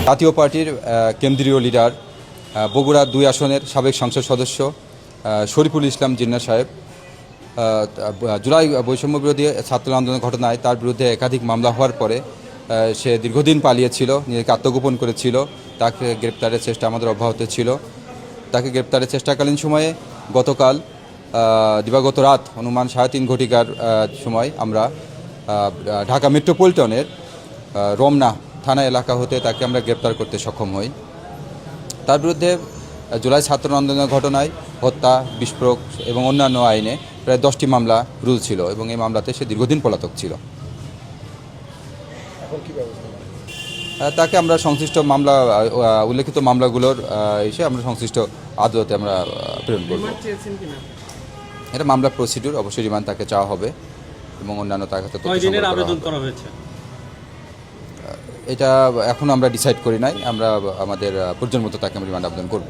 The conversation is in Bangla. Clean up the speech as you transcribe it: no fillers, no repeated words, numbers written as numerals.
জাতীয় পার্টির কেন্দ্রীয় লিডার বগুড়া ২ আসনের সাবেক সংসদ সদস্য শরীফুল ইসলাম জিন্না সাহেব জুলাই বৈষম্য বিরোধী ছাত্র আন্দোলনের ঘটনায় তার বিরুদ্ধে একাধিক মামলা হওয়ার পরে সে দীর্ঘদিন পালিয়েছিল, নিজেকে আত্মগোপন করেছিল। তাকে গ্রেপ্তারের চেষ্টা আমাদের অব্যাহত ছিল। তাকে গ্রেপ্তারের চেষ্টাকালীন সময়ে গতকাল দিবাগত রাত অনুমান ৩:৩০ ঘটিকার সময় আমরা ঢাকা মেট্রোপলিটনের রমনা থানা এলাকা হতে তাকে আমরা গ্রেপ্তার করতে সক্ষম হই। তার বিরুদ্ধে জুলাই ছাত্র আন্দোলনের ঘটনায় হত্যা, বিস্ফোরক এবং অন্যান্য আইনে প্রায় 10টি মামলা রুল ছিল এবং এই মামলাতে সে দীর্ঘদিন পলাতক ছিল। তাকে আমরা সংশ্লিষ্ট মামলা উল্লেখিত মামলাগুলোর এসে আমরা সংশ্লিষ্ট আদালতে আমরা প্রেরণ করব। এটা মামলা প্রসিডিউর, অবশ্যই রিমান্ড তাকে চাওয়া হবে এবং অন্যান্য তার কাছে আবেদন করা হয়েছে এটা এখন আমরা ডিসাইড করি নাই। আমরা আমাদের প্রয়োজন মতো তাকে আমরা রিমান্ড আবেদন করব।